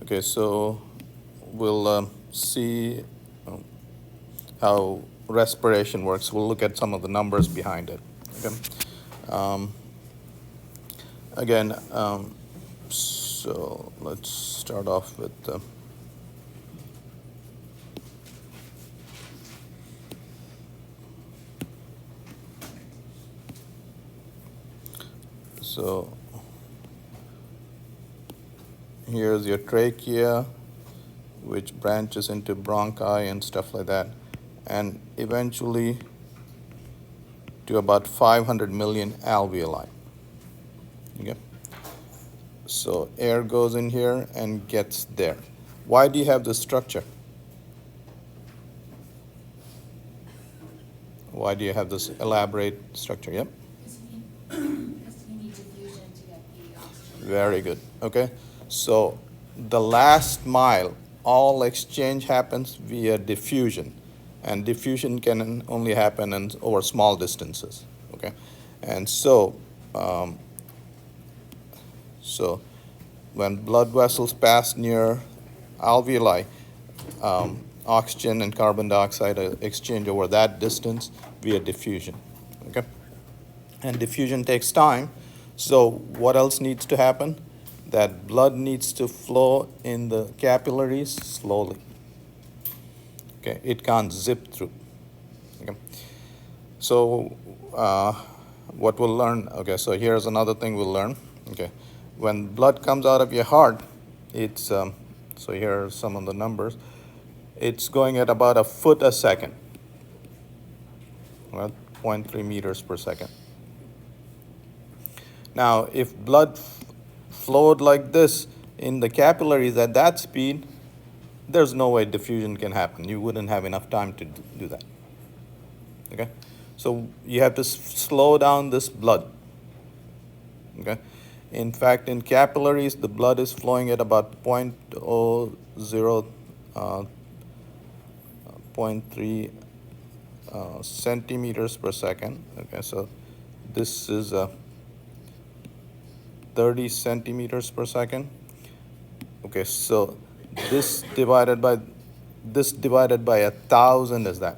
Okay, so we'll see how respiration works. We'll look at some of the numbers behind it. Okay. Um, again, so let's start off with so here's your trachea, which branches into bronchi and stuff like that, and eventually to about 500 million alveoli. Okay. So air goes in here and gets there. Why do you have this structure? Why do you have this elaborate structure? Yep. Because you need diffusion to get the oxygen. Very good. Okay. So the last mile, all exchange happens via diffusion. And diffusion can only happen over small distances. Okay. And so when blood vessels pass near alveoli, oxygen and carbon dioxide exchange over that distance via diffusion. Okay? And diffusion takes time. So what else needs to happen? That blood needs to flow in the capillaries slowly. Okay? It can't zip through. Okay? So what we'll learn, okay, so here's another thing we'll learn. Okay, when blood comes out of your heart, it's, so here are some of the numbers. It's going at about a foot a second, well, 0.3 meters per second. Now, if blood flowed like this in the capillaries at that speed, there's no way diffusion can happen. You wouldn't have enough time to do that. Okay? So you have to slow down this blood. Okay? In fact, in capillaries, the blood is flowing at about 0.0, 0.3 centimeters per second. Okay, so this is 30 centimeters per second. Okay, so this divided by 1,000 is that.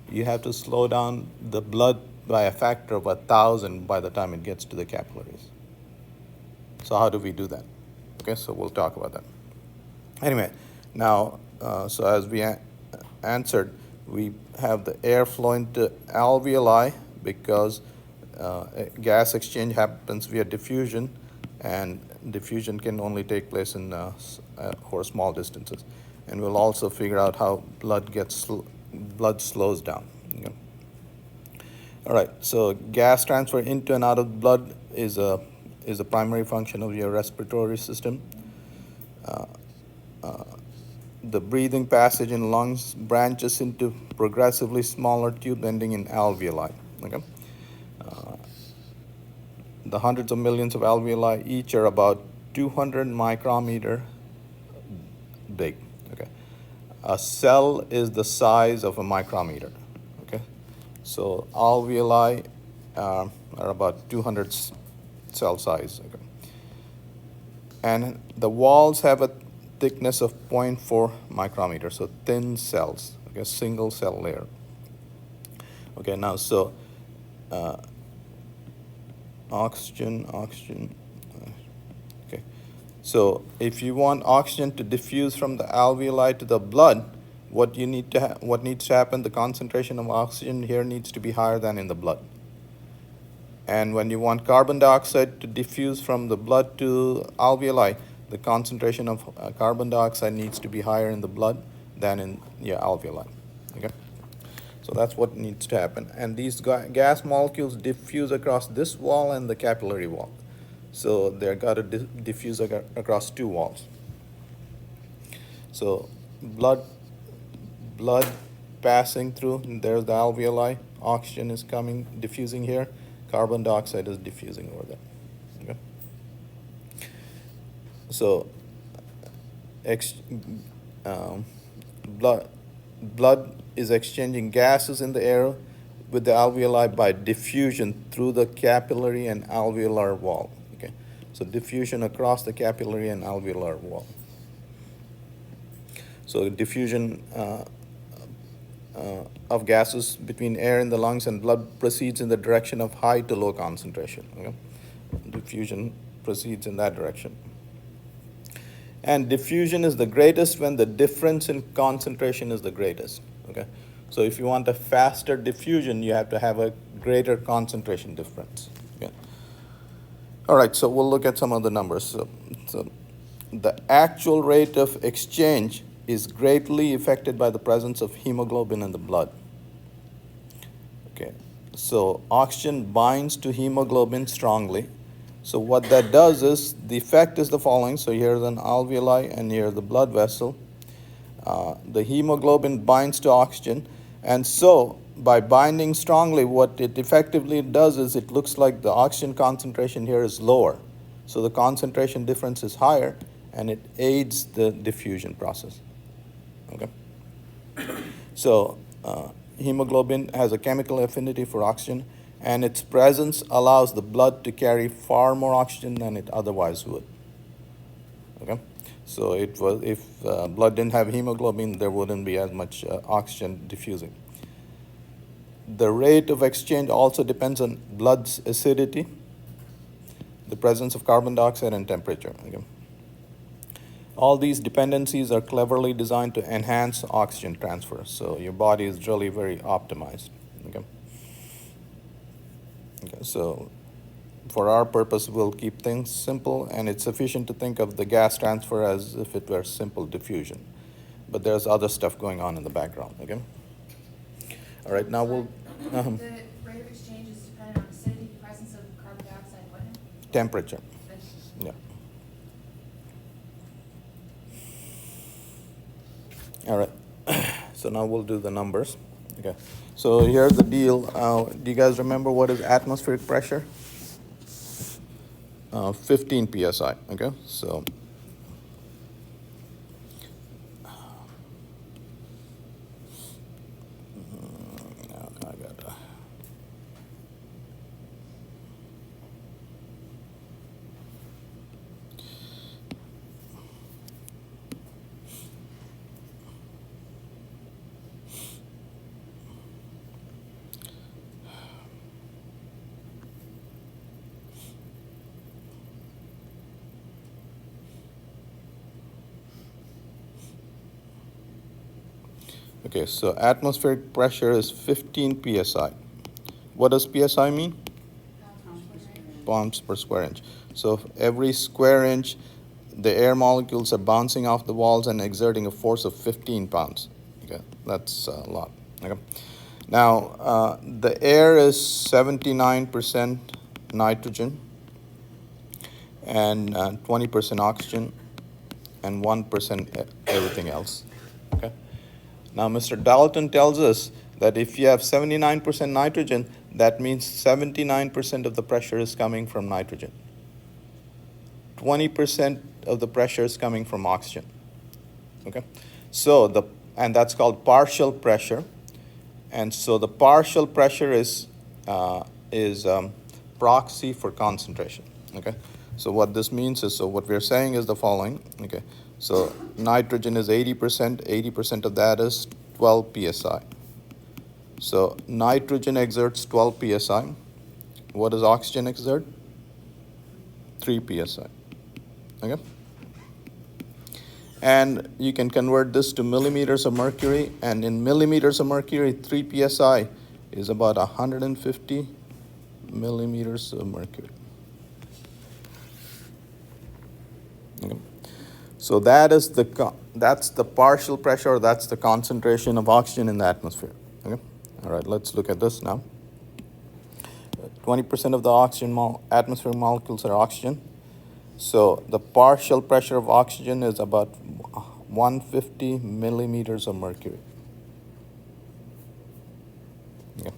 You have to slow down the blood by a factor of 1,000 by the time it gets to the capillaries. So how do we do that? Okay, so we'll talk about that. Anyway, now, so as we answered, we have the air flowing to alveoli because gas exchange happens via diffusion, and diffusion can only take place in for small distances. And we'll also figure out how blood slows down. Okay. All right, so gas transfer into and out of blood is a primary function of your respiratory system. The breathing passage in lungs branches into progressively smaller tube ending in alveoli. Okay? The hundreds of millions of alveoli each are about 200 micrometer big. Okay? A cell is the size of a micrometer. Okay? So alveoli are about 200 cell size. Okay? And the walls have a thickness of 0.4 micrometer, so thin cells, okay, single cell layer. Okay, now so oxygen. Okay, so if you want oxygen to diffuse from the alveoli to the blood, what needs to happen? The concentration of oxygen here needs to be higher than in the blood. And when you want carbon dioxide to diffuse from the blood to alveoli, the concentration of carbon dioxide needs to be higher in the blood than in your alveoli. Okay? So that's what needs to happen. And these gas molecules diffuse across this wall and the capillary wall. So they're got to diffuse across two walls. So blood passing through, there's the alveoli, oxygen is coming, diffusing here, carbon dioxide is diffusing over there. Okay? So blood is exchanging gases in the air with the alveoli by diffusion through the capillary and alveolar wall. Okay, So diffusion across the capillary and alveolar wall. So diffusion of gases between air in the lungs and blood proceeds in the direction of high to low concentration. Okay? Diffusion proceeds in that direction. And diffusion is the greatest when the difference in concentration is the greatest. Okay? So if you want a faster diffusion, you have to have a greater concentration difference. Okay? All right, so we'll look at some of the numbers. So the actual rate of exchange is greatly affected by the presence of hemoglobin in the blood. Okay, so oxygen binds to hemoglobin strongly. So what that does is, the effect is the following. So here's an alveoli and here's the blood vessel. The hemoglobin binds to oxygen, and so by binding strongly, what it effectively does is it looks like the oxygen concentration here is lower. So the concentration difference is higher, and it aids the diffusion process. Okay? So hemoglobin has a chemical affinity for oxygen, and its presence allows the blood to carry far more oxygen than it otherwise would. Okay? So if blood didn't have hemoglobin, there wouldn't be as much oxygen diffusing. The rate of exchange also depends on blood's acidity, the presence of carbon dioxide, and temperature. Okay? All these dependencies are cleverly designed to enhance oxygen transfer. So your body is really very optimized. Okay? Okay, so for our purpose, we'll keep things simple, and it's sufficient to think of the gas transfer as if it were simple diffusion. But there's other stuff going on in the background. Okay? All right, now we'll... The rate of exchange is dependent on acidity, presence of carbon dioxide, what now? Temperature. Yeah. All right. So now we'll do the numbers. Okay. So here's the deal. Do you guys remember what is atmospheric pressure? 15 psi. Okay. So I got. Okay, so atmospheric pressure is 15 psi. What does psi mean? Pounds per square inch. So every square inch, the air molecules are bouncing off the walls and exerting a force of 15 pounds. Okay, that's a lot. Okay. Now, the air is 79% nitrogen and 20% oxygen and 1% everything else. Okay. Now, Mr. Dalton tells us that if you have 79% nitrogen, that means 79% of the pressure is coming from nitrogen. 20% of the pressure is coming from oxygen. Okay? So and that's called partial pressure. And so the partial pressure is proxy for concentration. Okay? So what this means is, so what we're saying is the following. Okay? So nitrogen is 80%. 80% of that is 12 psi. So nitrogen exerts 12 psi. What does oxygen exert? 3 psi. Okay? And you can convert this to millimeters of mercury, and in millimeters of mercury, 3 psi is about 150 millimeters of mercury. Okay. So that's the partial pressure, or that's the concentration of oxygen in the atmosphere. Okay? All right, let's look at this now. 20% of the oxygen atmospheric molecules are oxygen. So the partial pressure of oxygen is about 150 millimeters of mercury. Okay.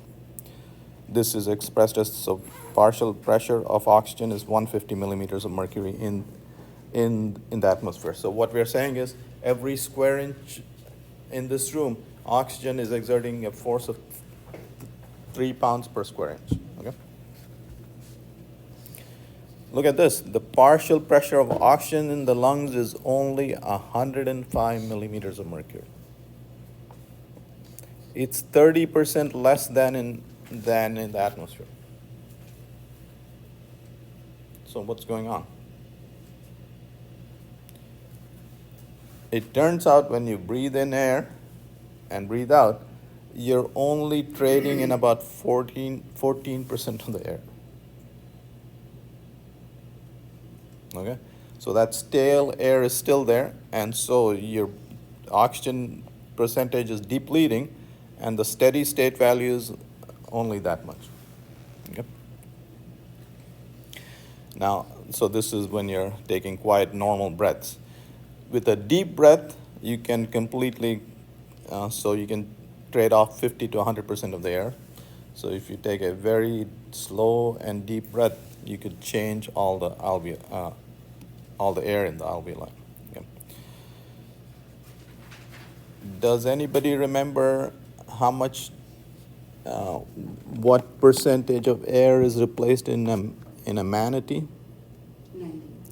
This is expressed as, so partial pressure of oxygen is 150 millimeters of mercury in the atmosphere. So what we're saying is, every square inch in this room, oxygen is exerting a force of 3 pounds per square inch. Okay? Look at this. The partial pressure of oxygen in the lungs is only 105 millimeters of mercury. It's 30% less than in the atmosphere. So what's going on? It turns out when you breathe in air and breathe out, you're only trading in about 14% of the air. Okay? So that stale air is still there, and so your oxygen percentage is depleting, and the steady state value is only that much. Okay? Now, so this is when you're taking quiet, normal breaths. With a deep breath, you can completely, so you can trade off 50 to 100% of the air. So if you take a very slow and deep breath, you could change all the air in the alveoli. Okay. Does anybody remember how much, what percentage of air is replaced in a manatee?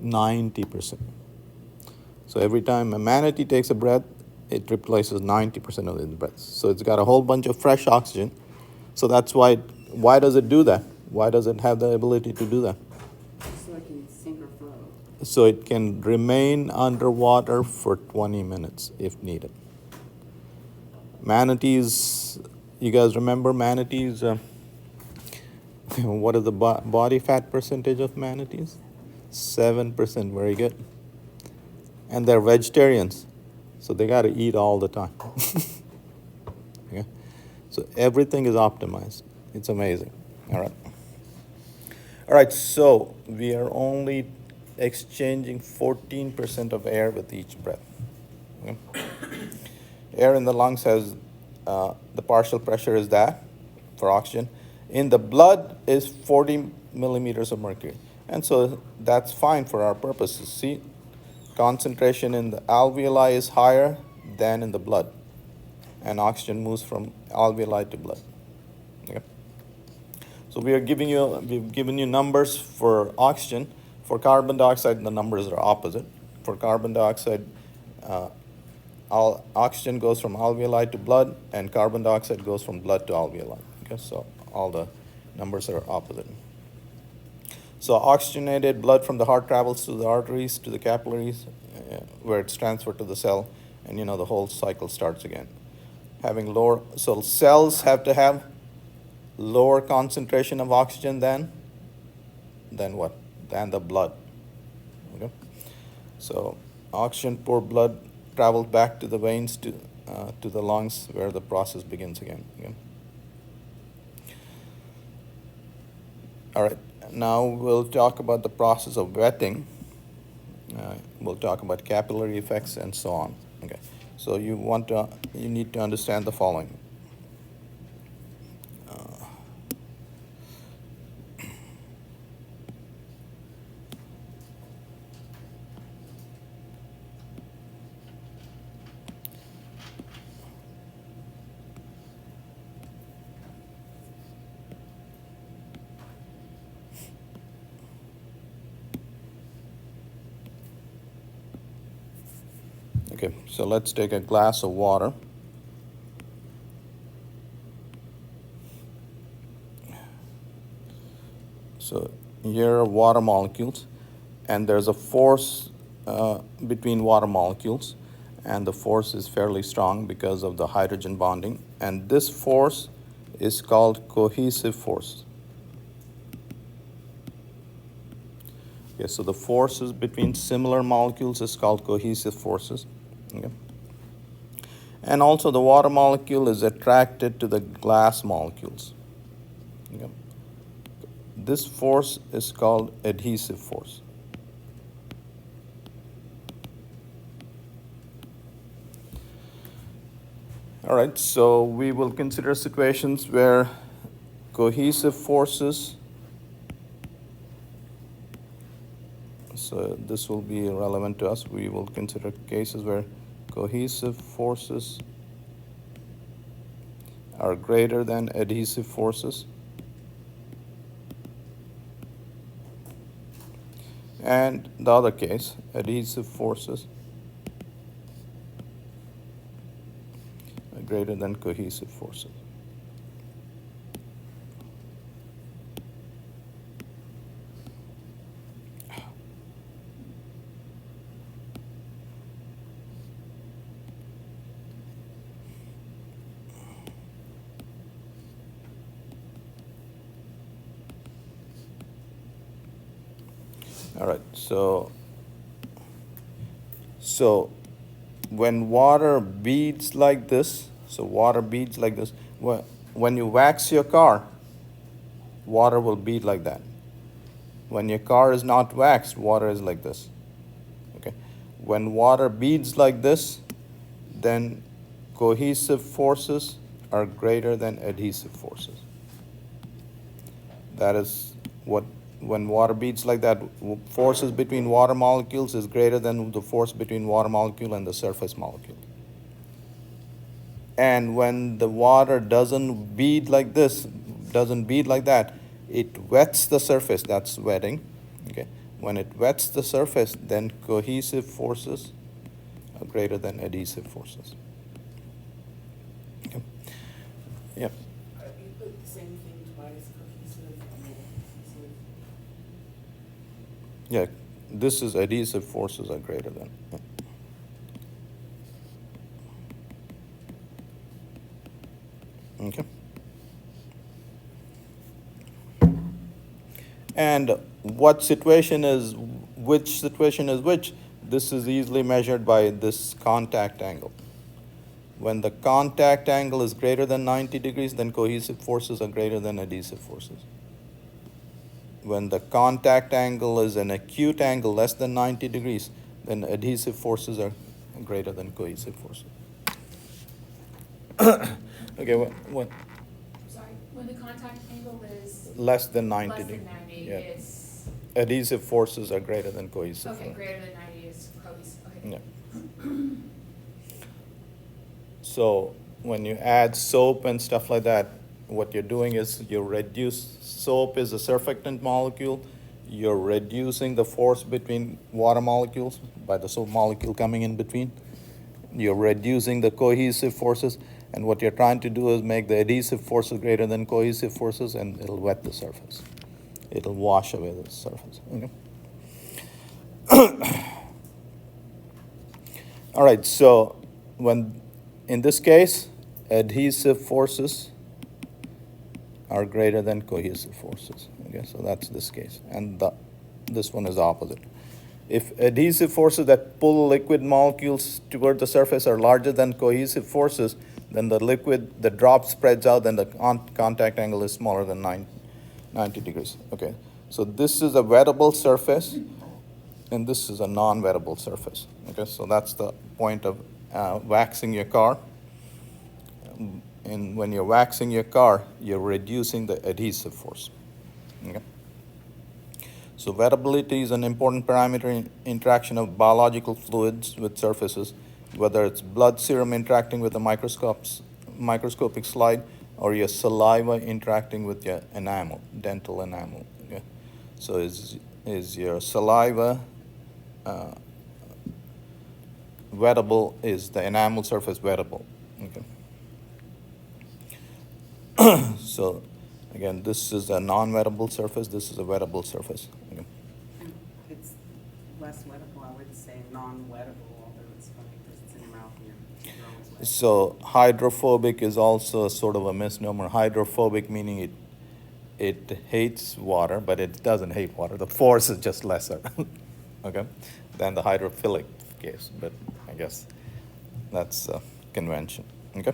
90%. So every time a manatee takes a breath, it replaces 90% of its breaths. So it's got a whole bunch of fresh oxygen. So that's why does it do that? Why does it have the ability to do that? So it can sink or float. So it can remain underwater for 20 minutes if needed. Manatees, you guys remember manatees? What is the body fat percentage of manatees? 7%, very good. And they're vegetarians, so they got to eat all the time. Okay? So everything is optimized. It's amazing. All right. All right, so we are only exchanging 14% of air with each breath. Okay? Air in the lungs has the partial pressure is that for oxygen. In the blood is 40 millimeters of mercury. And so that's fine for our purposes. See, concentration in the alveoli is higher than in the blood. And oxygen moves from alveoli to blood. Okay? So we've given you numbers for oxygen. For carbon dioxide, the numbers are opposite. For carbon dioxide, oxygen goes from alveoli to blood, and carbon dioxide goes from blood to alveoli. Okay, so all the numbers are opposite. So oxygenated blood from the heart travels to the arteries, to the capillaries, where it's transferred to the cell, and the whole cycle starts again. So cells have to have lower concentration of oxygen than what? Than the blood. Okay? So oxygen poor blood travels back to the veins to the lungs, where the process begins again. Okay? All right. Now we'll talk about the process of wetting. We'll talk about capillary effects and so on. Okay. So you need to understand the following. Okay, so let's take a glass of water. So here are water molecules, and there's a force between water molecules, and the force is fairly strong because of the hydrogen bonding, and this force is called cohesive force. Okay, so the forces between similar molecules is called cohesive forces. Okay. And also the water molecule is attracted to the glass molecules. Okay. This force is called adhesive force. All right, so we will consider situations where cohesive forces, so this will be relevant to us. We will consider cases where cohesive forces are greater than adhesive forces. And the other case, adhesive forces are greater than cohesive forces. All right, so when water beads like this, when you wax your car, water will bead like that. When your car is not waxed, water is like this. Okay? When water beads like this, then cohesive forces are greater than adhesive forces. That is what, when water beads like that, forces between water molecules is greater than the force between water molecule and the surface molecule. And when the water doesn't bead like this, doesn't bead like that, it wets the surface. That's wetting. Okay. When it wets the surface, then cohesive forces are greater than adhesive forces. Okay. Yeah. You put the same thing twice, cohesive and adhesive. Yeah. This is adhesive forces are greater than. Yeah. Okay. And what situation is, which situation is which? This is easily measured by this contact angle. When the contact angle is greater than 90 degrees, then cohesive forces are greater than adhesive forces. When the contact angle is an acute angle less than 90 degrees, then adhesive forces are greater than cohesive forces. Okay, what? Sorry, when the contact angle is Less than 90 less degrees. than 90, Yeah. it's, Adhesive forces are greater than cohesive okay, forces. greater than 90 is cohesive, okay. Yeah. So when you add soap and stuff like that, what you're doing is you reduce, soap is a surfactant molecule, you're reducing the force between water molecules by the soap molecule coming in between. You're reducing the cohesive forces, and what you're trying to do is make the adhesive forces greater than cohesive forces, and it'll wet the surface. It'll wash away the surface. Okay? All right, so when, in this case, adhesive forces are greater than cohesive forces. Okay, so that's this case. And this one is opposite. If adhesive forces that pull liquid molecules toward the surface are larger than cohesive forces, then the drop spreads out, and the contact angle is smaller than 90 degrees. Okay, so this is a wettable surface, and this is a non-wettable surface. Okay, so that's the point of waxing your car. And when you're waxing your car, you're reducing the adhesive force. Okay? So wettability is an important parameter in interaction of biological fluids with surfaces, whether it's blood serum interacting with a microscopic slide, or your saliva interacting with your enamel, dental enamel. Okay? So is your saliva wettable? Is the enamel surface wettable? Okay. So again, this is a non-wettable surface, this is a wettable surface. Okay. And it's less wettable, I would say non-wettable, although it's funny because it's in your mouth and you're always wet. So hydrophobic is also sort of a misnomer. Hydrophobic meaning it hates water, but it doesn't hate water. The force is just lesser, okay, than the hydrophilic case. But I guess that's convention. Okay.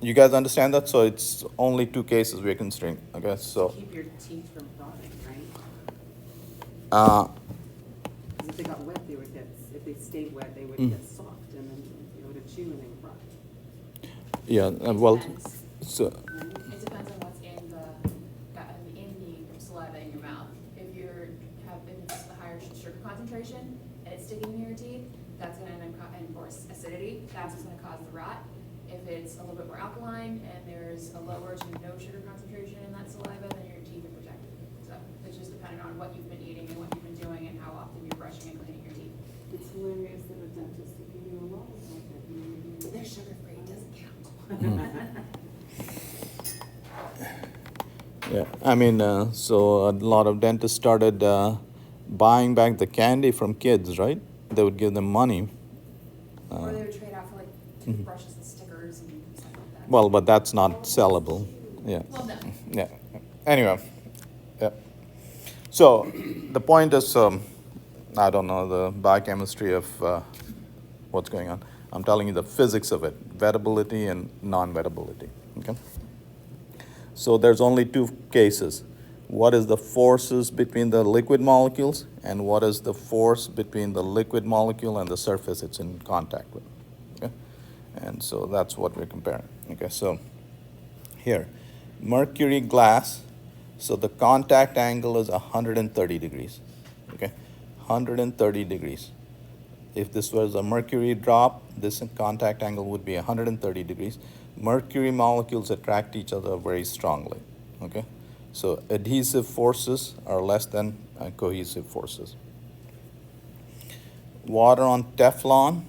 You guys understand that? So it's only two cases we're considering. Okay, so Keep your teeth from rotting, right? uh, Because if they got wet, they would get, if they stayed wet, they would get soft, and then you would chew and they would rot. yeah, well, so It depends on what's in the saliva in your mouth. If it's a higher sugar concentration and it's sticking in your teeth, that's gonna end up, or acidity, that's what's gonna cause the rot. If it's a little bit more alkaline and there's a lower to no sugar concentration in that saliva, then your teeth are protected. So It's just depending on what you've been eating and what you've been doing and how often you're brushing and cleaning your teeth. It's hilarious that a dentist will give you a law like that. They're sugar-free, it doesn't count. Yeah, I mean, so a lot of dentists started buying back the candy from kids, right? They would give them money. Or they would trade out for like toothbrushes and stickers and stuff like that. Well, but that's not sellable. Yeah. Well, no. Yeah. Anyway, yeah. So the point is, I don't know the biochemistry of what's going on. I'm telling you the physics of it: wettability and non-wettability. Okay. So there's only two cases. What is the forces between the liquid molecules, and what is the force between the liquid molecule and the surface it's in contact with? Okay? And so that's what we're comparing. Okay, so here, mercury glass, so the contact angle is 130 degrees. Okay, 130 degrees. If this was a mercury drop, this contact angle would be 130 degrees. Mercury molecules attract each other very strongly. Okay, so adhesive forces are less than cohesive forces. Water on Teflon.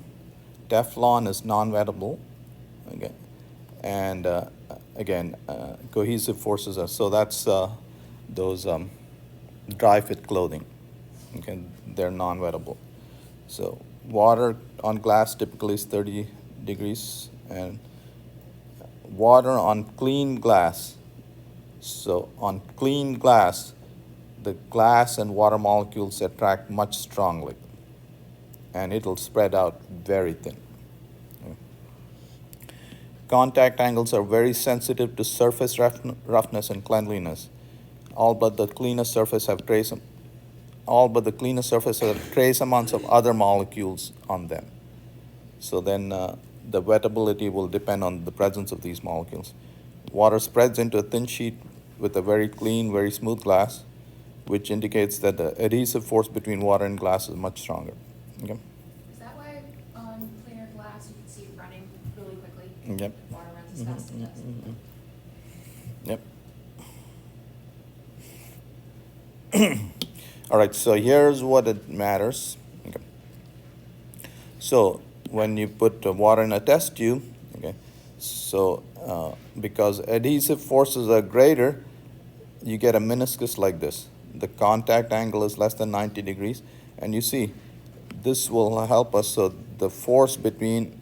Teflon is non-wettable. Okay, and again, cohesive forces are, so that's those dry fit clothing. Okay, they're non-wettable. So water on glass typically is 30 degrees, and water on clean glass. So on clean glass, the glass and water molecules attract much strongly, and it'll spread out very thin. Okay. Contact angles are very sensitive to surface roughness and cleanliness. All but the cleanest surface have trace amounts of other molecules on them. So then the wettability will depend on the presence of these molecules. Water spreads into a thin sheet with a very clean, very smooth glass, which indicates that the adhesive force between water and glass is much stronger. Okay? Is that why on cleaner glass you can see it running really quickly? Yep. Water runs as fast as it does. Yep. All right, so here's what it matters. Okay. So when you put water in a test tube, okay, so because adhesive forces are greater, you get a meniscus like this. The contact angle is less than 90 degrees, and you see this will help us. So the force between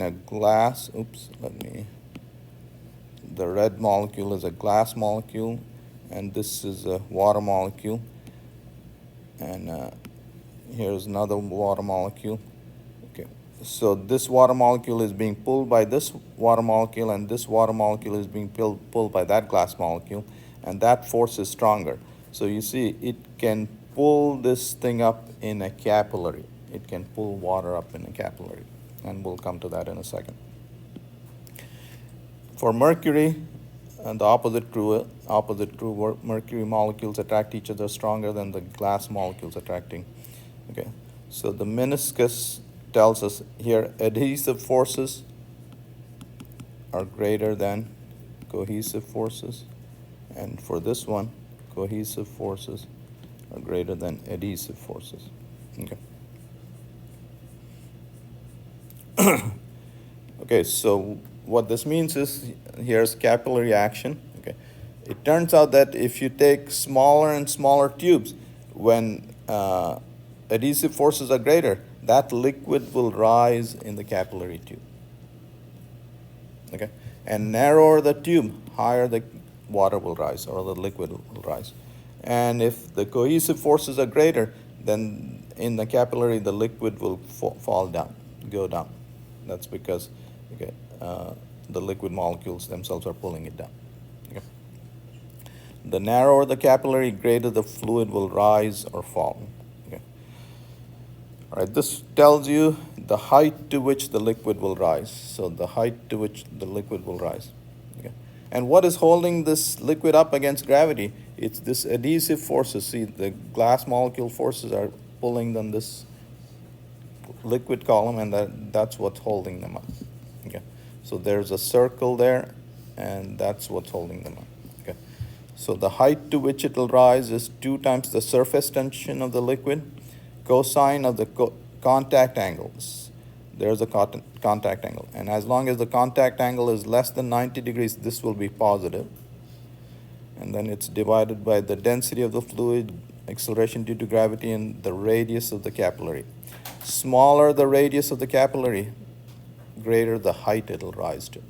a glass, the red molecule is a glass molecule, and this is a water molecule, and here's another water molecule. Okay, so this water molecule is being pulled by this water molecule, and this water molecule is being pulled by that glass molecule, and that force is stronger. So you see, it can pull this thing up in a capillary. It can pull water up in a capillary, and we'll come to that in a second. For mercury, the opposite true. Mercury molecules attract each other stronger than the glass molecules attracting. Okay, so the meniscus tells us here adhesive forces are greater than cohesive forces, and for this one, cohesive forces are greater than adhesive forces. Okay. Okay, so what this means is, here's capillary action. Okay, it turns out that if you take smaller and smaller tubes, when adhesive forces are greater, that liquid will rise in the capillary tube. Okay, and narrower the tube, higher the water will rise, or the liquid will rise. And if the cohesive forces are greater, then in the capillary the liquid will fall down, go down. That's because the liquid molecules themselves are pulling it down. Okay. The narrower the capillary, greater the fluid will rise or fall. Okay. All right, this tells you the height to which the liquid will rise. So the height to which the liquid will rise. Okay. And what is holding this liquid up against gravity? It's this adhesive forces. See, the glass molecule forces are pulling on this liquid column, and that's what's holding them up. Okay. So there's a circle there, and that's what's holding them up. Okay. So the height to which it will rise is 2 times the surface tension of the liquid, cosine of the contact angles. There's a contact angle. And as long as the contact angle is less than 90 degrees, this will be positive. And then it's divided by the density of the fluid, acceleration due to gravity, and the radius of the capillary. Smaller the radius of the capillary, greater the height it'll rise to.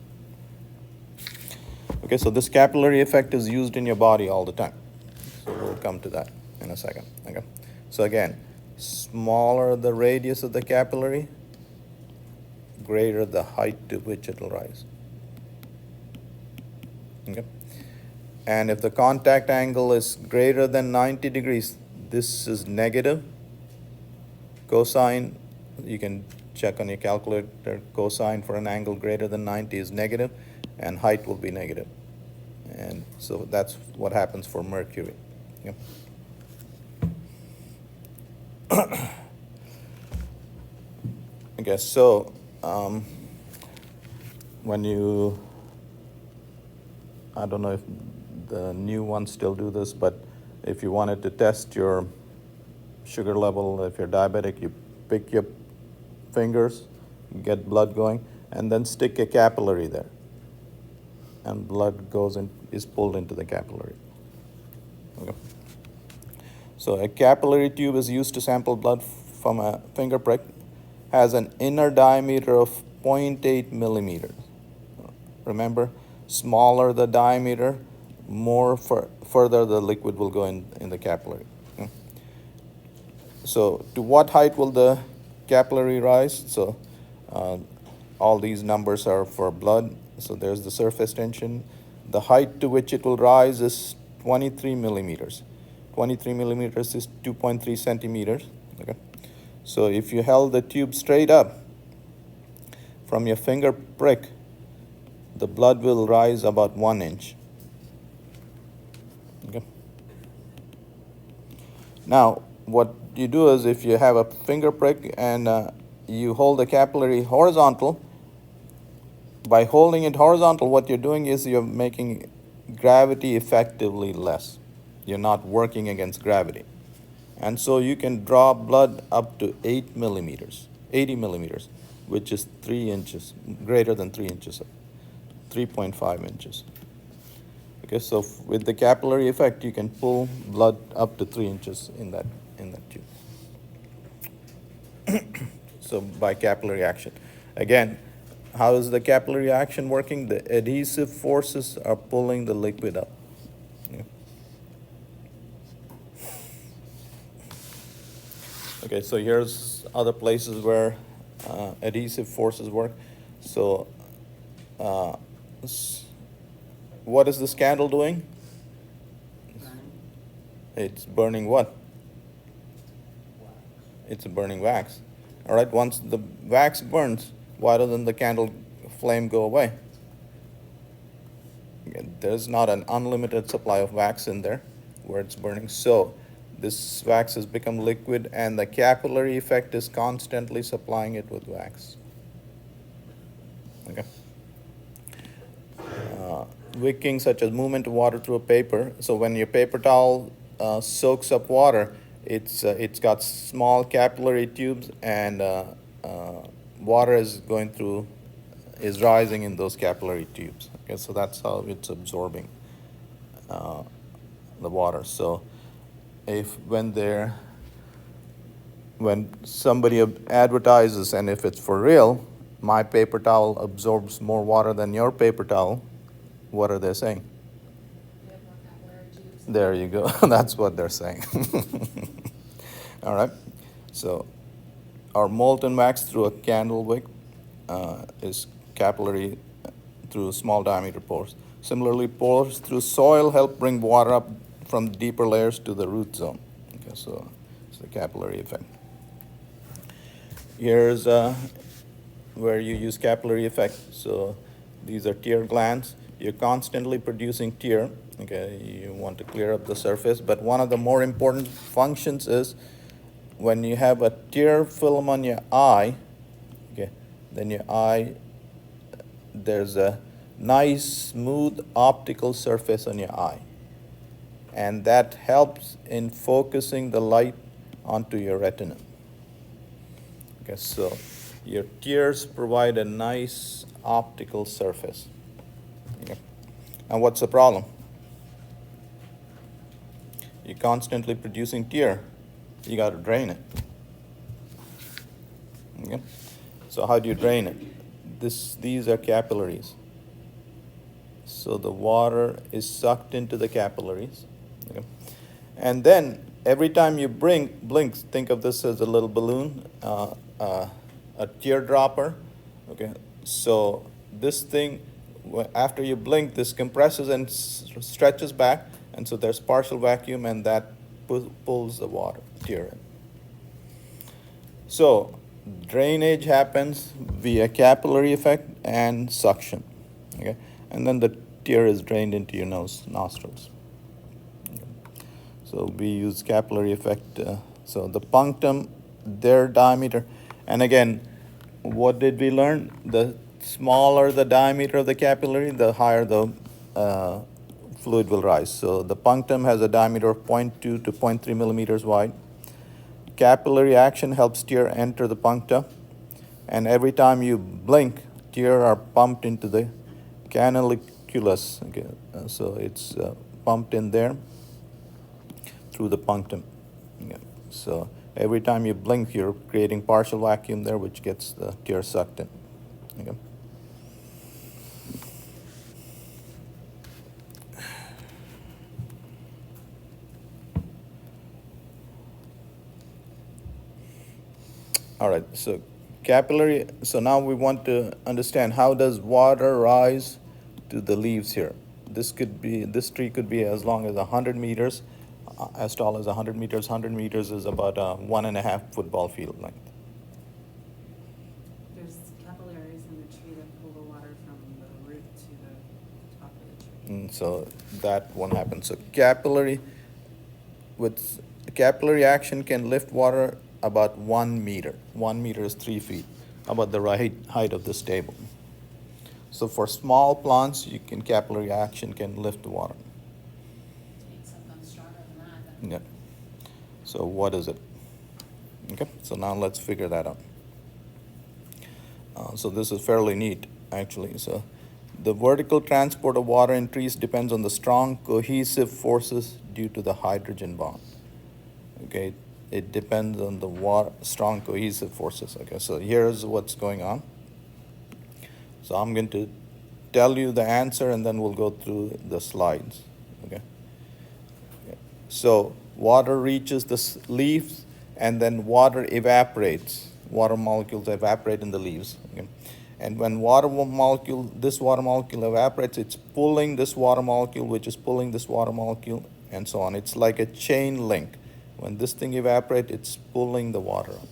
Okay, so this capillary effect is used in your body all the time. So we'll come to that in a second. Okay. So again, smaller the radius of the capillary, greater the height to which it will rise. Okay. And if the contact angle is greater than 90 degrees, this is negative. Cosine, you can check on your calculator, cosine for an angle greater than 90 is negative, and height will be negative. And so that's what happens for mercury. Yeah. Okay, so when you, I don't know if the new ones still do this, but if you wanted to test your sugar level, if you're diabetic, you pick your fingers, get blood going, and then stick a capillary there. And blood goes in, is pulled into the capillary. Okay. So a capillary tube is used to sample blood from a finger prick, has an inner diameter of 0.8 millimeters. Remember, smaller the diameter, more further the liquid will go in the capillary. Okay. So to what height will the capillary rise? So all these numbers are for blood. So there's the surface tension. The height to which it will rise is 23 millimeters. 23 millimeters is 2.3 centimeters. Okay. So if you held the tube straight up from your finger prick, the blood will rise about 1 inch. Okay. Now, what you do is if you have a finger prick and you hold the capillary horizontal, by holding it horizontal, what you're doing is you're making gravity effectively less. You're not working against gravity. And so you can draw blood up to 80 millimeters, which is 3 inches, greater than 3 inches, 3.5 inches. Okay, so with the capillary effect, you can pull blood up to 3 inches in that tube. So by capillary action. Again, how is the capillary action working? The adhesive forces are pulling the liquid up. Yeah. Okay, so here's other places where adhesive forces work. So what is this candle doing? Burning. It's burning what? It's burning wax. All right, once the wax burns, why doesn't the candle flame go away? There's not an unlimited supply of wax in there where it's burning. So this wax has become liquid, and the capillary effect is constantly supplying it with wax. Okay. Wicking, such as movement of water through a paper. So when your paper towel soaks up water, it's got small capillary tubes, and water is rising in those capillary tubes. Okay, so that's how it's absorbing the water. So when somebody advertises, and if it's for real, my paper towel absorbs more water than your paper towel, what are they saying? We have more capillary tubes. There you go. That's what they're saying. All right. So our molten wax through a candle wick is capillary through small diameter pores. Similarly, pores through soil help bring water up from deeper layers to the root zone. Okay, so it's the capillary effect. Here's where you use capillary effect. So these are tear glands. You're constantly producing tear. Okay, you want to clear up the surface, but one of the more important functions is when you have a tear film on your eye, okay, then your eye, there's a nice, smooth optical surface on your eye. And that helps in focusing the light onto your retina. Okay, so your tears provide a nice optical surface. Okay. And what's the problem? You're constantly producing tear. You got to drain it. Okay. So how do you drain it? These are capillaries. So the water is sucked into the capillaries. Okay. And then every time you blink, think of this as a little balloon, a teardropper. Okay. So this thing, after you blink, this compresses and stretches back, and so there's partial vacuum, and that pulls the water, tear in. So drainage happens via capillary effect and suction. Okay. And then the tear is drained into your nostrils. So we use capillary effect. So the punctum, their diameter, and again, what did we learn? The smaller the diameter of the capillary, the higher the fluid will rise. So the punctum has a diameter of 0.2 to 0.3 millimeters wide. Capillary action helps tear enter the puncta, and every time you blink, tear are pumped into the canaliculus. Okay, so it's pumped in there through the punctum. Okay. So every time you blink, you're creating partial vacuum there, which gets the tear sucked in. Okay. All right, so capillary, so now we want to understand how does water rise to the leaves here. This tree could be as long as 100 meters, as tall as 100 meters. 100 meters is about a 1.5 football field length. There's capillaries in the tree that pull the water from the root to the top of the tree. And so that won't happen. So capillary action can lift water about 1 meter. 1 meter is 3 feet, about the height of this table. So for small plants, capillary action can lift the water. Need something stronger than that. Then. Yeah. So what is it? Okay, so now let's figure that out. So this is fairly neat, actually. So the vertical transport of water in trees depends on the strong cohesive forces due to the hydrogen bond. Okay, it depends on the strong cohesive forces. Okay, so here's what's going on. So I'm going to tell you the answer, and then we'll go through the slides. Okay. So water reaches the leaves, and then water evaporates. Water molecules evaporate in the leaves. Okay. And when this water molecule evaporates, it's pulling this water molecule, which is pulling this water molecule, and so on. It's like a chain link. When this thing evaporates, it's pulling the water up.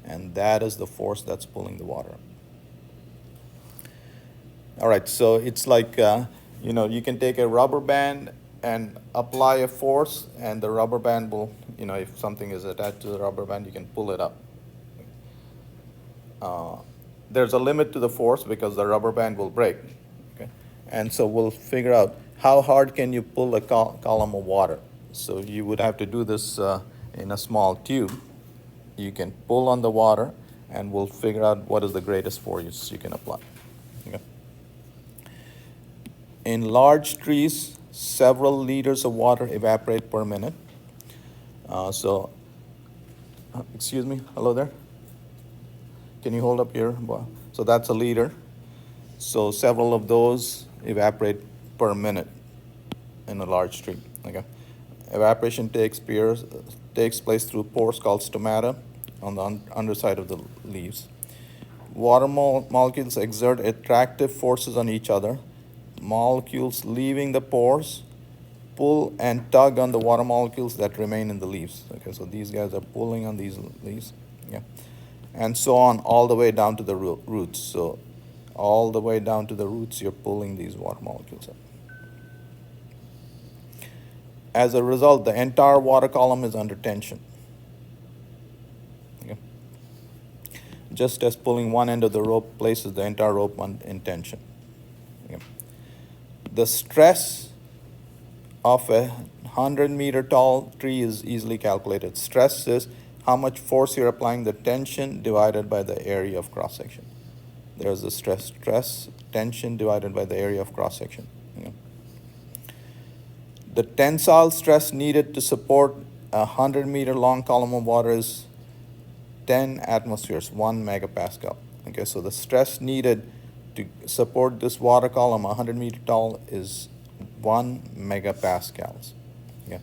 And that is the force that's pulling the water up. All right, so it's like, you can take a rubber band and apply a force, and the rubber band will, if something is attached to the rubber band, you can pull it up. There's a limit to the force because the rubber band will break. Okay? And so we'll figure out how hard can you pull a column of water. So you would have to do this in a small tube. You can pull on the water, and we'll figure out what is the greatest force you can apply. Okay? In large trees, several liters of water evaporate per minute. Excuse me, hello there? Can you hold up your, so that's a liter. So several of those evaporate per minute in a large tree. Okay. Evaporation takes place through pores called stomata on the underside of the leaves. Water molecules exert attractive forces on each other. Molecules leaving the pores pull and tug on the water molecules that remain in the leaves. Okay, so these guys are pulling on these leaves. Yeah. And so on all the way down to the roots. So all the way down to the roots, you're pulling these water molecules up. As a result, the entire water column is under tension. Okay. Just as pulling one end of the rope places the entire rope in tension. The stress of a 100-meter tall tree is easily calculated. Stress is how much force you're applying, the tension divided by the area of cross section. There's the stress, tension divided by the area of cross section. The tensile stress needed to support a 100-meter long column of water is 10 atmospheres, 1 megapascal. Okay, so the stress needed to support this water column 100-meter tall is 1 megapascals. Okay.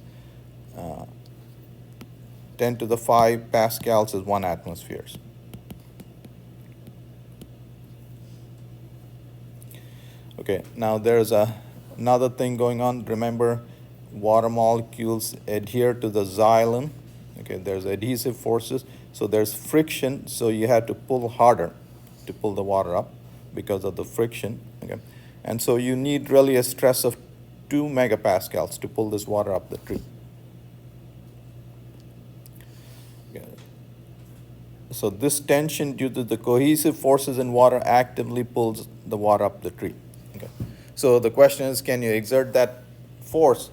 10 to the 5 pascals is 1 atmospheres. Okay, now there's another thing going on. Remember, water molecules adhere to the xylem. Okay, there's adhesive forces, so there's friction, so you have to pull harder to pull the water up because of the friction. Okay, and so you need really a stress of 2 megapascals to pull this water up the tree. Okay. So this tension due to the cohesive forces in water actively pulls the water up the tree. Okay. So the question is, can you exert that force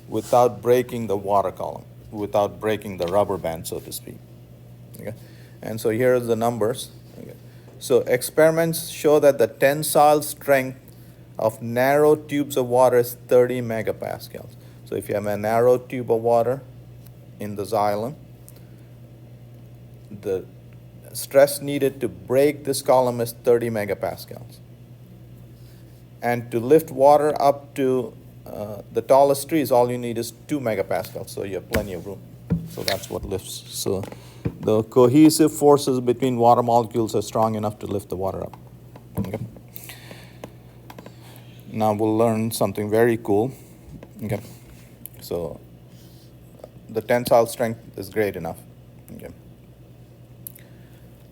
without breaking the water column, without breaking the rubber band, so to speak? Okay. And so here are the numbers. Okay. So experiments show that the tensile strength of narrow tubes of water is 30 megapascals. So if you have a narrow tube of water in the xylem, the stress needed to break this column is 30 megapascals. And to lift water up to the tallest trees, all you need is 2 megapascals, so you have plenty of room. So that's what lifts. So the cohesive forces between water molecules are strong enough to lift the water up. Okay. Now we'll learn something very cool. Okay. So the tensile strength is great enough. Okay.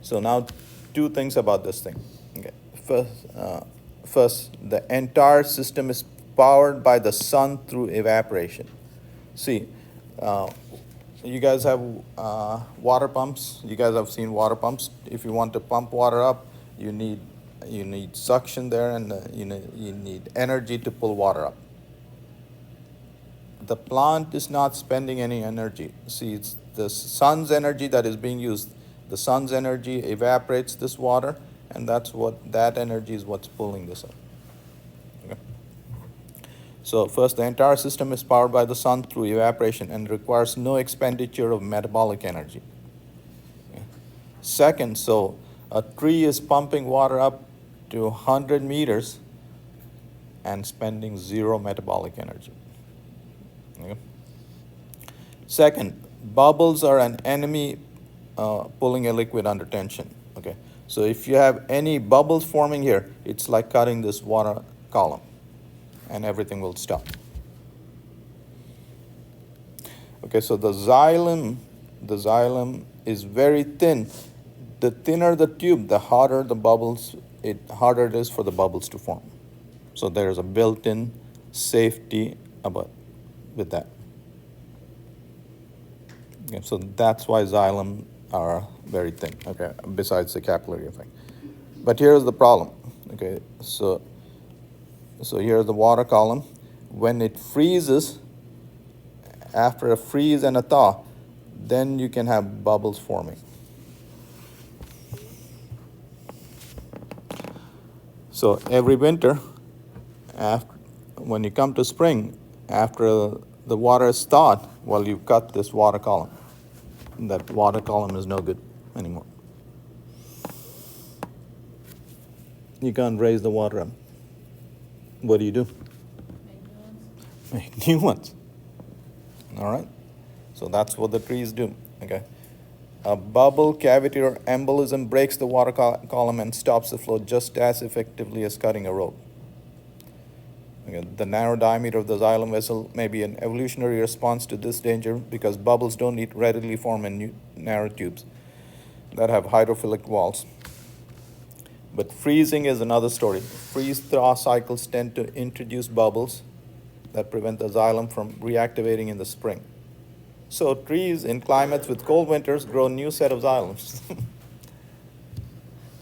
So now 2 things about this thing. Okay. First, the entire system is powered by the sun through evaporation. See, you guys have water pumps. You guys have seen water pumps. If you want to pump water up, you need suction there, and you need energy to pull water up. The plant is not spending any energy. See, it's the sun's energy that is being used. The sun's energy evaporates this water, and that energy is what's pulling this up. Okay. So first, the entire system is powered by the sun through evaporation and requires no expenditure of metabolic energy. Okay. Second, so a tree is pumping water up to 100 meters and spending 0 metabolic energy. Okay. Second, bubbles are an enemy pulling a liquid under tension. Okay. So if you have any bubbles forming here, it's like cutting this water column, and everything will stop. Okay, so the xylem is very thin. The thinner the tube, the harder the bubbles, harder it is for the bubbles to form. So there is a built-in safety with that. Okay, so that's why xylem are very thin, okay, besides the capillary effect. But here's the problem, okay, so here's the water column. When it freezes, after a freeze and a thaw, then you can have bubbles forming. So every winter, when you come to spring, after the water is thawed, well, you cut this water column. That water column is no good anymore. You can't raise the water up. What do? Make new ones. All right? So that's what the trees do. Okay. A bubble, cavity, or embolism breaks the water column and stops the flow just as effectively as cutting a rope. Okay. The narrow diameter of the xylem vessel may be an evolutionary response to this danger because bubbles don't readily form in narrow tubes that have hydrophilic walls. But freezing is another story. Freeze-thaw cycles tend to introduce bubbles that prevent the xylem from reactivating in the spring. So trees in climates with cold winters grow a new set of xylems.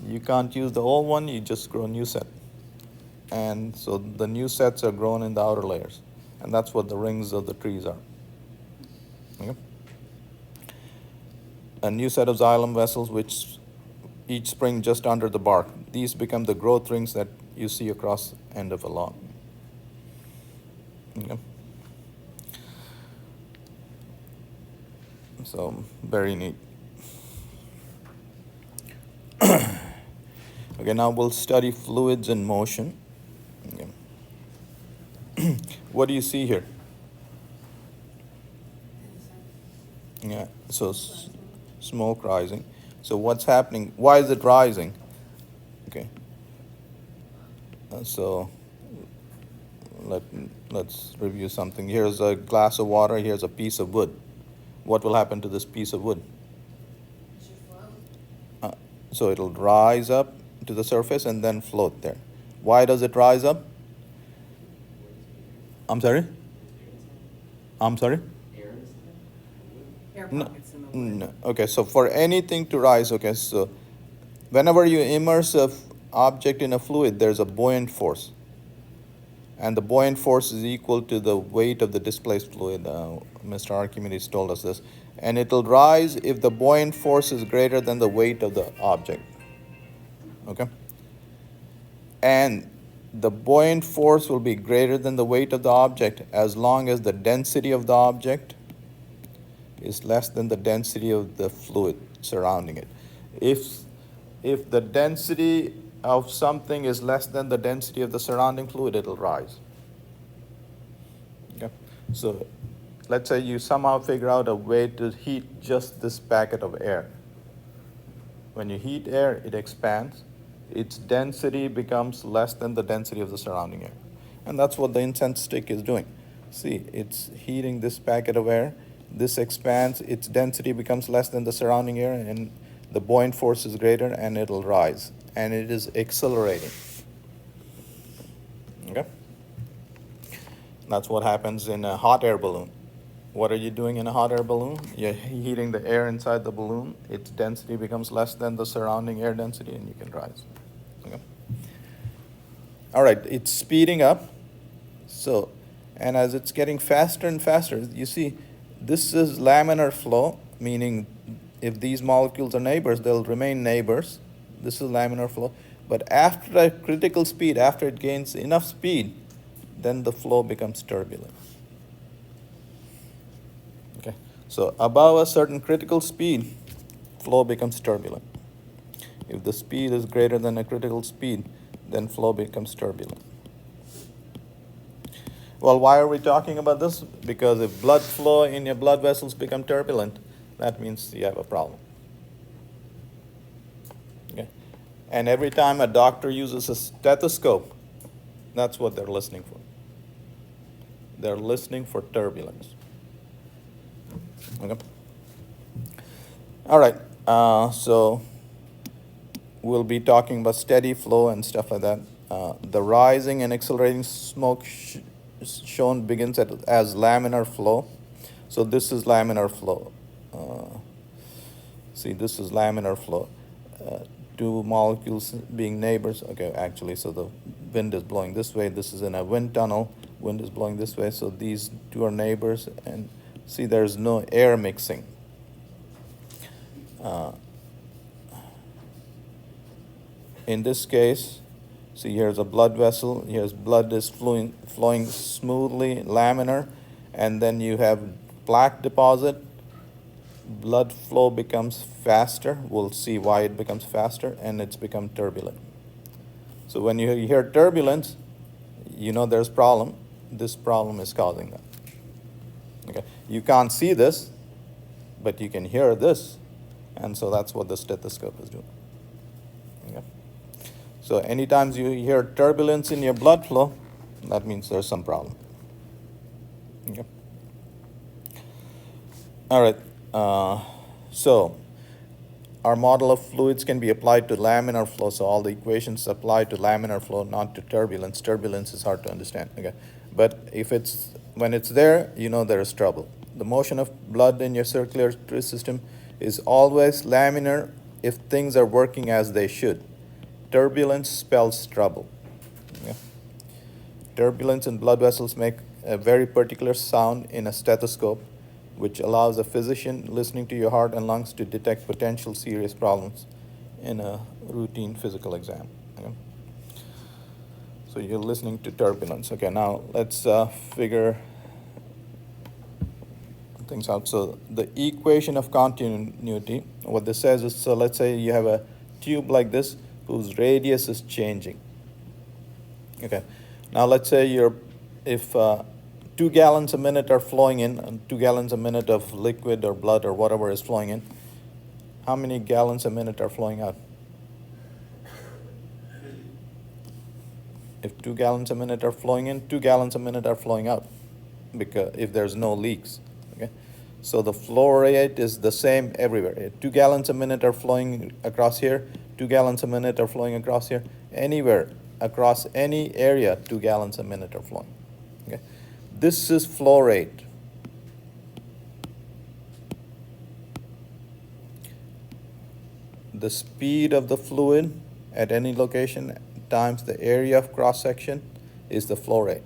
You can't use the old one, you just grow a new set. and so the new sets are grown in the outer layers, and that's what the rings of the trees are. Okay? A new set of xylem vessels which each spring just under the bark. These become the growth rings that you see across the end of a log. Okay? So very neat. Okay, now we'll study fluids in motion. Okay. What do you see here? Yeah, so smoke rising. So what's happening? Why is it rising? Okay. So let's review something. Here's a glass of water. Here's a piece of wood. What will happen to this piece of wood? It should flow. So it'll rise up to the surface and then float there. Why does it rise up? I'm sorry? I'm sorry? Air No, pockets in the wood. no. Okay, so for anything to rise, okay, so whenever you immerse a object in a fluid, there's a buoyant force. And the buoyant force is equal to the weight of the displaced fluid. Mr. Archimedes told us this. And it'll rise if the buoyant force is greater than the weight of the object. Okay? And the buoyant force will be greater than the weight of the object as long as the density of the object is less than the density of the fluid surrounding it. If the density of something is less than the density of the surrounding fluid, it'll rise. Okay? So let's say you somehow figure out a way to heat just this packet of air. When you heat air, it expands. Its density becomes less than the density of the surrounding air. And that's what the incense stick is doing. See, it's heating this packet of air. This expands, its density becomes less than the surrounding air, and the buoyant force is greater, and it'll rise. And it is accelerating. Okay? That's what happens in a hot air balloon. What are you doing in a hot air balloon? You're heating the air inside the balloon. Its density becomes less than the surrounding air density, and you can rise. Okay? All right, it's speeding up. So, and as it's getting faster and faster, you see, this is laminar flow, meaning if these molecules are neighbors, they'll remain neighbors. This is laminar flow. But after a critical speed, after it gains enough speed, then the flow becomes turbulent. Okay, so above a certain critical speed, flow becomes turbulent. If the speed is greater than a critical speed, then flow becomes turbulent. Well, why are we talking about this? Because if blood flow in your blood vessels become turbulent, that means you have a problem. Okay? And every time a doctor uses a stethoscope, that's what they're listening for. They're listening for turbulence. Okay? All right, so we'll be talking about steady flow and stuff like that. The rising and accelerating smoke shown begins as laminar flow. So this is laminar flow. See, this is laminar flow. Two molecules being neighbors. Okay, actually, so the wind is blowing this way. This is in a wind tunnel. Wind is blowing this way. So these two are neighbors. And see, there's no air mixing. In this case, see, here's a blood vessel. Here's blood is flowing smoothly, laminar, and then you have plaque deposit. Blood flow becomes faster. We'll see why it becomes faster, and it's become turbulent. So when you hear turbulence, you know there's problem. This problem is causing that. Okay, you can't see this, but you can hear this, and so that's what the stethoscope is doing. Okay. So anytime you hear turbulence in your blood flow, that means there's some problem. Okay. All right. So our model of fluids can be applied to laminar flow. So all the equations apply to laminar flow, not to turbulence. Turbulence is hard to understand. Okay. But when it's there, you know there is trouble. The motion of blood in your circulatory system is always laminar if things are working as they should. Turbulence spells trouble. Okay? Turbulence in blood vessels make a very particular sound in a stethoscope, which allows a physician listening to your heart and lungs to detect potential serious problems in a routine physical exam. Okay? So you're listening to turbulence. Okay, now let's figure things out. So the equation of continuity, what this says is, so let's say you have a tube like this whose radius is changing. Okay, now let's say if 2 gallons a minute are flowing in, and 2 gallons a minute of liquid or blood or whatever is flowing in, how many gallons a minute are flowing out? If 2 gallons a minute are flowing in, 2 gallons a minute are flowing out, because if there's no leaks. Okay, so the flow rate is the same everywhere. 2 gallons a minute are flowing across here, 2 gallons a minute are flowing across here. Anywhere across any area, 2 gallons a minute are flowing. Okay, this is flow rate. The speed of the fluid at any location times the area of cross section is the flow rate.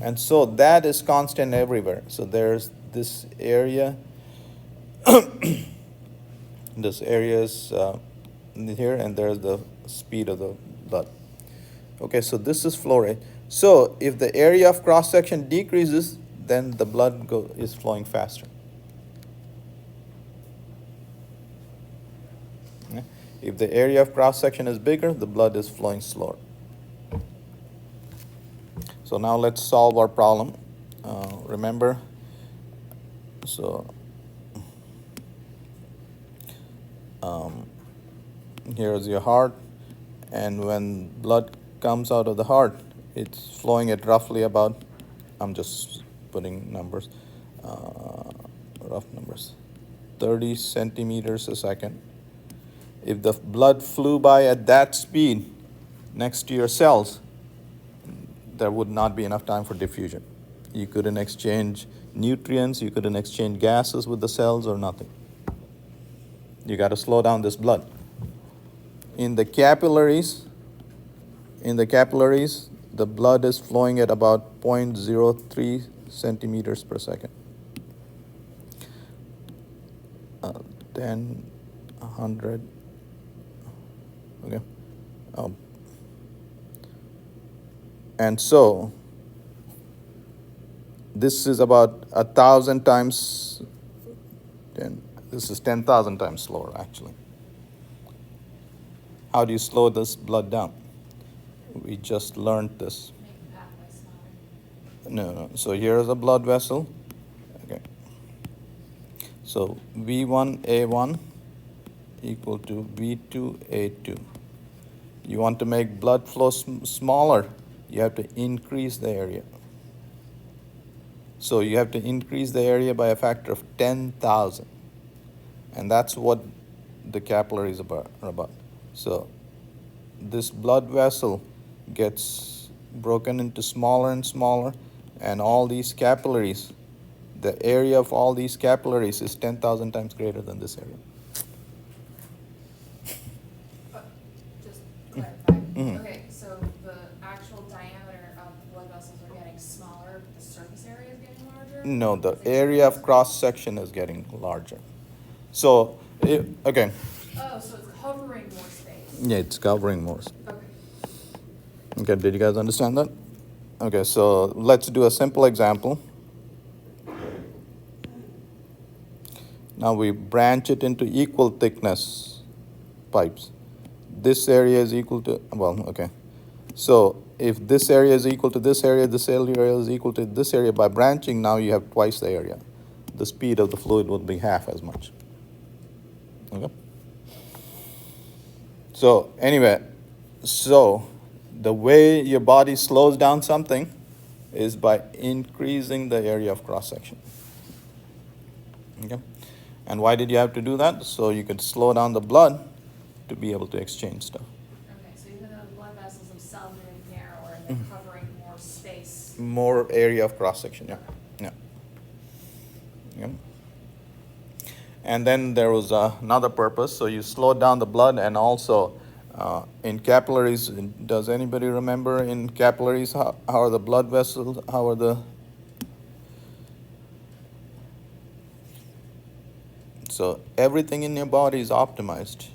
And so that is constant everywhere. So there's this area, this area is here, and there's the speed of the blood. Okay, so this is flow rate. So if the area of cross section decreases, then the blood is flowing faster. Okay? If the area of cross section is bigger, the blood is flowing slower. So now let's solve our problem. Remember, so here is your heart, and when blood comes out of the heart, it's flowing at roughly about, I'm just putting numbers, rough numbers, 30 centimeters a second. If the blood flew by at that speed next to your cells, there would not be enough time for diffusion. You couldn't exchange nutrients, you couldn't exchange gases with the cells or nothing. You got to slow down this blood. In the capillaries, the blood is flowing at about 0.03 centimeters per second. 10, 100, okay. And so this is about 1,000 times 10. This is 10,000 times slower, actually. How do you slow this blood down? We just learned this. Make the pathway smaller. No. So here is a blood vessel. Okay. So V1A1 equal to V2A2. You want to make blood flow smaller, you have to increase the area. So you have to increase the area by a factor of 10,000. And that's what the capillaries are about. So this blood vessel gets broken into smaller and smaller, and all these capillaries, the area of all these capillaries is 10,000 times greater than this area. Just clarify. Mhm. Okay, so the actual diameter of the blood vessels are getting smaller, but the surface area is getting larger? No, the area of cross section is getting larger. So, okay, Oh, so it's covering more space. yeah, it's covering more. Okay. Okay, did you guys understand that? Okay, so let's do a simple example. Now we branch it into equal thickness pipes. This area is equal to, well, okay. So if this area is equal to this area is equal to this area, by branching, now you have twice the area. The speed of the fluid will be half as much. Okay? So anyway, so the way your body slows down something is by increasing the area of cross section. Okay? And why did you have to do that? So you could slow down the blood to be able to exchange stuff. Okay, so even though the blood vessels themselves are getting narrower, they're covering more space. More area of cross section, yeah. Yeah. Yeah. And then there was another purpose. So you slowed down the blood, and also In capillaries, does anybody remember in capillaries how are the blood vessels, how are the, so everything in your body is optimized.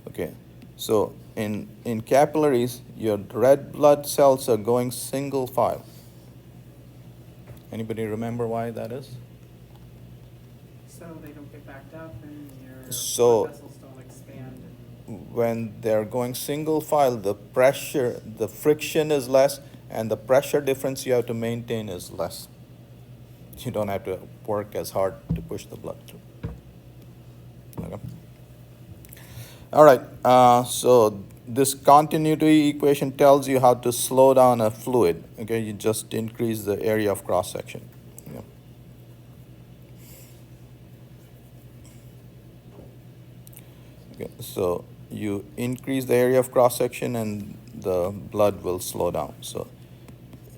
Okay, so in capillaries, your red blood cells are going single file. Anybody remember why that is? So they don't get backed up and your So- blood vessels don't expand and. When they're going single file, the pressure, the friction is less, and the pressure difference you have to maintain is less. You don't have to work as hard to push the blood through. Okay. All right, so this continuity equation tells you how to slow down a fluid. Okay, you just increase the area of cross section. Yeah. Okay, so you increase the area of cross section and the blood will slow down. So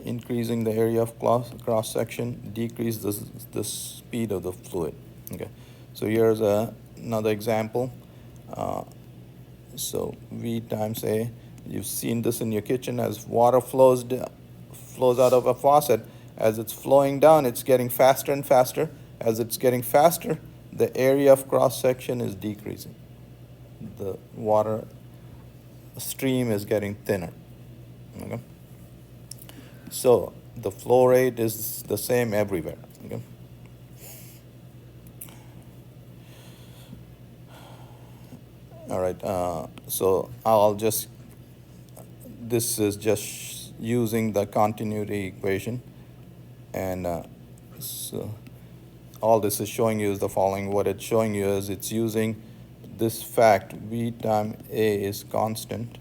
increasing the area of cross section decrease the speed of the fluid. Okay, so here's another example. So V times A, you've seen this in your kitchen as water flows out of a faucet. As it's flowing down, it's getting faster and faster. As it's getting faster, the area of cross section is decreasing. The water stream is getting thinner. Okay? So the flow rate is the same everywhere. Okay? All right, so I'll just, this is just using the continuity equation. And so all this is showing you is the following. What it's showing you is it's using this fact, V times A is constant.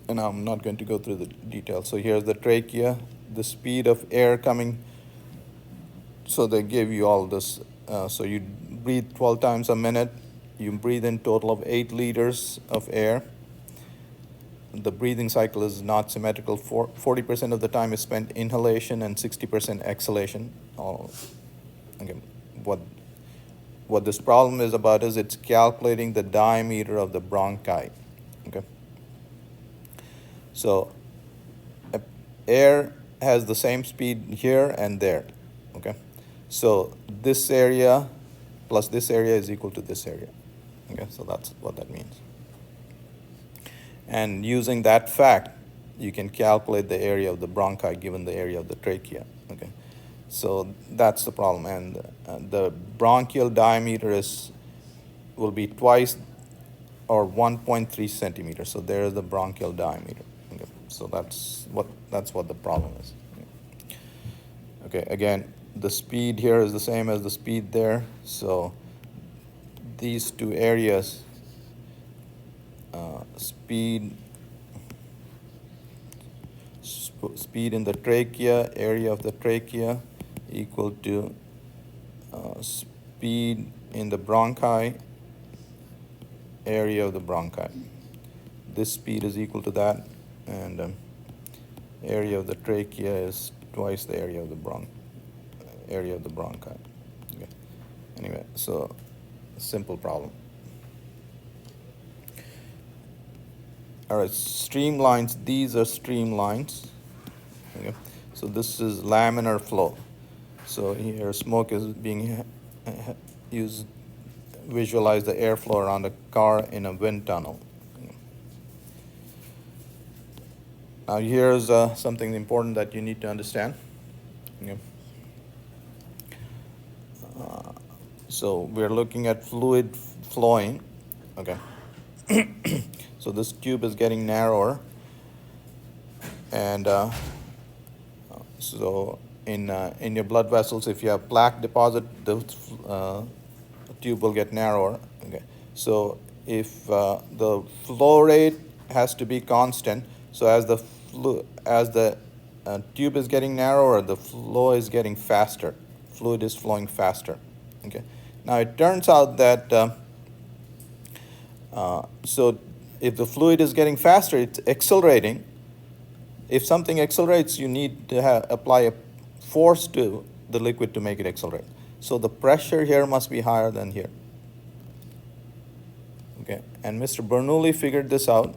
And I'm not going to go through the details. So here's the trachea, the speed of air coming. So they give you all this. So you breathe 12 times a minute. You breathe in total of 8 liters of air. The breathing cycle is not symmetrical. 40% of the time is spent inhalation and 60% exhalation. Okay. What this problem is about is it's calculating the diameter of the bronchi. Okay. So air has the same speed here and there. Okay. So this area plus this area is equal to this area. Okay, so that's what that means. And using that fact, you can calculate the area of the bronchi given the area of the trachea. Okay, so that's the problem. And the bronchial diameter will be twice or 1.3 centimeters. So there is the bronchial diameter. Okay, so that's what the problem is. Okay, again, the speed here is the same as the speed there. So these two areas, speed in the trachea, area of the trachea, equal to speed in the bronchi, area of the bronchi. This speed is equal to that, and area of the trachea is twice the area of the bronchi. Okay. Anyway, so simple problem. All right, streamlines. These are streamlines. Okay. So this is laminar flow. So here smoke is being used. Visualize the airflow around a car in a wind tunnel. Now here's something important that you need to understand. Okay. So we're looking at fluid flowing. Okay. So this tube is getting narrower, and so in your blood vessels, if you have plaque deposit, the tube will get narrower. Okay. So if the flow rate has to be constant, so as the tube is getting narrower, the flow is getting faster. Fluid is flowing faster. Okay. Now it turns out that so if the fluid is getting faster, it's accelerating. If something accelerates, you need to apply a force to the liquid to make it accelerate. So the pressure here must be higher than here. Okay, and Mr. Bernoulli figured this out.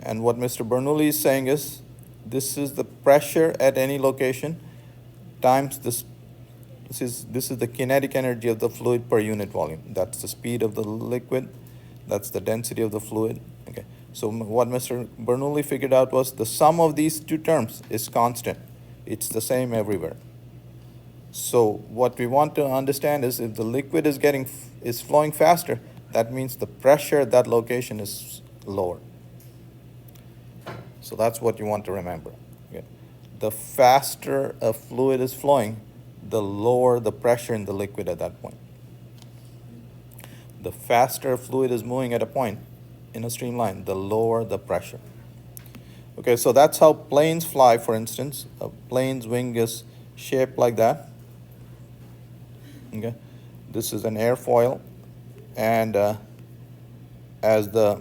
And what Mr. Bernoulli is saying is, this is the pressure at any location times this. This is the kinetic energy of the fluid per unit volume. That's the speed of the liquid. That's the density of the fluid. Okay. So what Mr. Bernoulli figured out was the sum of these two terms is constant. It's the same everywhere. So what we want to understand is if the liquid is flowing faster, that means the pressure at that location is lower. So that's what you want to remember. Okay. The faster a fluid is flowing, the lower the pressure in the liquid at that point. The faster a fluid is moving at a point in a streamline, the lower the pressure. Okay, so that's how planes fly, for instance. A plane's wing is shaped like that. Okay, this is an airfoil, and as the